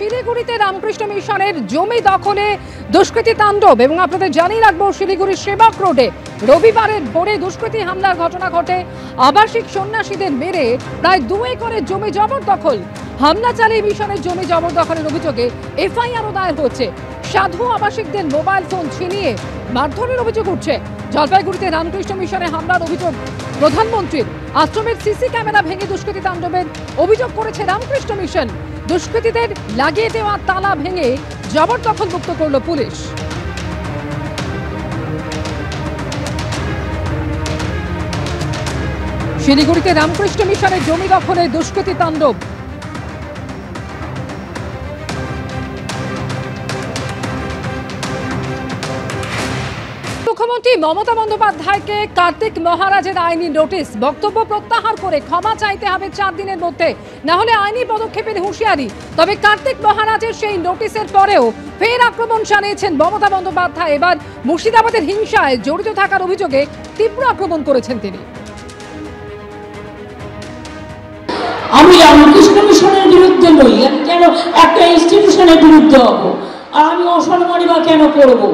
শিলিগুড়িতে রামকৃষ্ণ মিশনের জমি দখলে দুষ্কৃতী তাণ্ডব এবং আপনাদের জানিয়ে রাখবো শিলিগুড়ির সেবক রোডে রবিবারের ভোরে দুষ্কৃতী হামলার ঘটনা ঘটে। আবাসিক সন্ন্যাসীদের মেরে প্রায় 2 একরের জমি জবরদখল। হামলা চালিয়ে মিশনের জমি জবরদখলের অভিযোগে এফআইআরও দায়ের হচ্ছে। সাধু আবাসিকদের মোবাইল ফোন ছিনিয়ে মারধরের অভিযোগ উঠছে। জলপাইগুড়িতে রামকৃষ্ণ মিশনে হামলার অভিযোগ প্রধানমন্ত্রীর। আশ্রমের সিসি ক্যামেরা ভেঙে দুষ্কৃতী তাণ্ডবের অভিযোগ করেছে রামকৃষ্ণ মিশন। দুষ্কৃতীদের লাগিয়ে দেওয়া তালা ভেঙে জবরদখল মুক্ত করল পুলিশ। শিলিগুড়িতে রামকৃষ্ণ মিশনের জমি দখলে দুষ্কৃতী তাণ্ডব। মুখ্যমন্ত্রী মমতা বন্দ্যোপাধ্যায়কে কার্তিক মহারাজের আইনি নোটিশ, বক্তব্য প্রত্যাহার করে ক্ষমা চাইতে হবে 4 দিনের মধ্যে, না হলে আইনি পদক্ষেপের হুঁশিয়ারি। তবে কার্তিক মহারাজের সেই নোটিশের পরেও ফের আক্রমণ চালিয়েছেন মমতা বন্দ্যোপাধ্যায়। এবার মুর্শিদাবাদের হিংসায় জড়িত থাকার অভিযোগে তীব্র আক্রমণ করেছেন তিনি। আমি রামকৃষ্ণ মিশনের বিরুদ্ধে নই, আমি কেন একটা ইনস্টিটিউশনের বিরুদ্ধে হব? আর আমি অসম্মানী বা কেন করবো?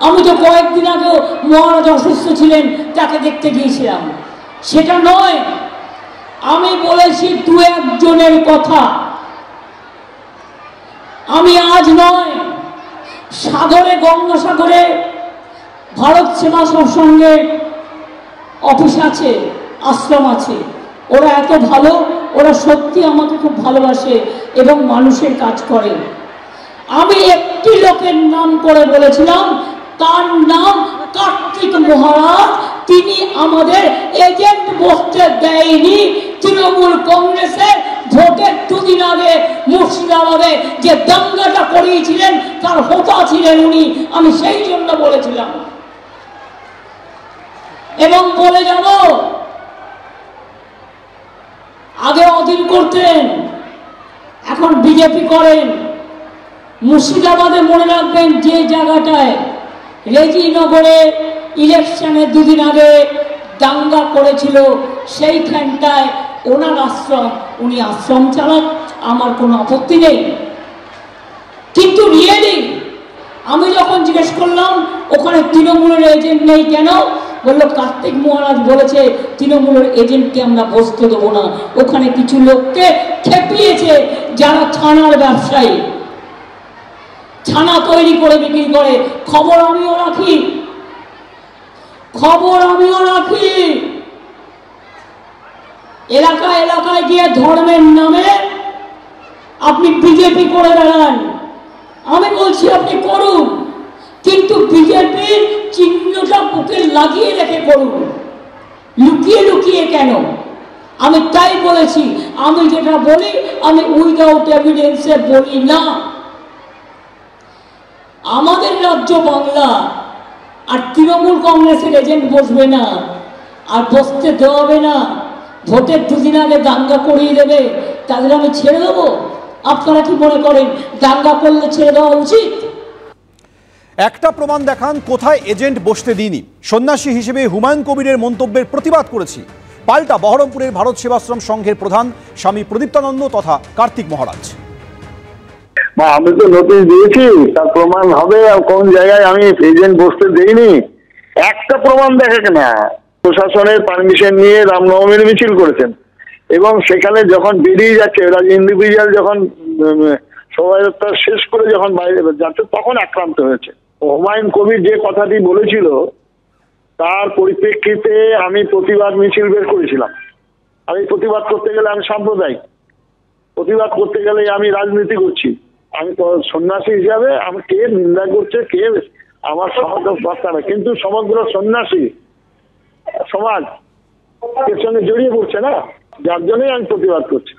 আমি তো কয়েকদিন আগেও মহারাজ অসুস্থ ছিলেন, তাকে দেখতে গিয়েছিলাম। সেটা নয়, আমি বলেছি 2-1 জনের কথা। আমি আজ নয়, সাগরে গঙ্গাসাগরে ভারত সেবা সৎসঙ্গের অফিস আছে, আশ্রম আছে। ওরা এত ভালো, ওরা সত্যি আমাকে খুব ভালোবাসে এবং মানুষের কাজ করে। আমি একটি লোকের নাম করে বলেছিলাম, তার নাম কার্তিক মহারাজ। তিনি আমাদের এজেন্ট বসতে দেয়নি। তৃণমূল কংগ্রেসের ভোটের 2 দিন আগে মুর্শিদাবাদে যে দাঙ্গাটা করিয়েছিলেন তার হোতা ছিলেন উনি। আমি সেই জন্য বলেছিলাম এবং বলে যাব, আগে অধীন করতেন, এখন বিজেপি করেন। মুর্শিদাবাদে মনে রাখবেন, যে জায়গাটায় রেজিনগরে ইলেকশনে 2 দিন আগে দাঙ্গা করেছিল সেইখানটায় ওনার আশ্রম, উনি আশ্রম চালান, আমার কোনো আপত্তি নেই। কিন্তু রিয়েলি আমি যখন জিজ্ঞেস করলাম ওখানে তৃণমূলের এজেন্ট নেই কেন, বললো কার্তিক মহারাজ বলেছে তৃণমূলের এজেন্টকে আমরা বসতে দেবো না। ওখানে কিছু লোককে খেপিয়েছে যারা ছানার ব্যবসায়ী, ছানা তৈরি করে বিক্রি করে। খবর আমিও রাখি, এলাকায় এলাকায় গিয়ে ধর্মের নামে আপনি বিজেপি করে বেড়ান। আমি বলছি আপনি করুন, কিন্তু বিজেপির চিহ্নটা বুকে লাগিয়ে রেখে করুন, লুকিয়ে লুকিয়ে কেন? আমি তাই বলেছি, আমি যেটা বলি আমি উইদাউট এভিডেন্সে বলি না। আমাদের রাজ্য বাংলা, আর তৃণমূল কংগ্রেসের এজেন্ট বসবে না, আর বসতে দেওয়া হবে না। ভোটের 2 দিন আগে দাঙ্গা করিয়ে দেবে, তাদের আমি ছেড়ে দেবো? আপনারা কি মনে করেন দাঙ্গা করলে ছেড়ে দেওয়া উচিত? একটা প্রমাণ দেখান কোথায় এজেন্ট বসতে দিইনি। সন্ন্যাসী হিসেবে হুমায়ুন কবিরের মন্তব্যের প্রতিবাদ করেছি। পাল্টা বহরমপুরের ভারত সেবাশ্রম সংঘের প্রধান স্বামী প্রদীপ্তানন্দ তথা কার্তিক মহারাজ। আমি তো নোটিশ দিয়েছি, তার প্রমাণ হবে। আর কোন জায়গায় আমি এজেন্ট বসতে দেইনি একটা প্রমাণ দেখে না। প্রশাসনের পারমিশন নিয়ে রামনবমীর মিছিল করেছেন এবং সেখানে যখন বেরিয়ে যাচ্ছে, ওরা ইন্ডিভিজুয়াল যখন শোভাযাত্রা শেষ করে যখন বাইরে যাচ্ছে তখন আক্রান্ত হয়েছে। হুমায়ুন কবির যে কথাটি বলেছিল তার পরিপ্রেক্ষিতে আমি প্রতিবাদ মিছিল বের করেছিলাম। আমি প্রতিবাদ করতে গেলে আমি সাম্প্রদায়িক, প্রতিবাদ করতে গেলে আমি রাজনীতি করছি। আমি তো সন্ন্যাসী হিসাবে আমি কে নিন্দা করছে, কে আমার সমাজ বার্তা না, কিন্তু সমগ্র সন্ন্যাসী সমাজ এর সঙ্গে জড়িয়ে পড়ছে না, যার জন্যই আমি প্রতিবাদ করছি।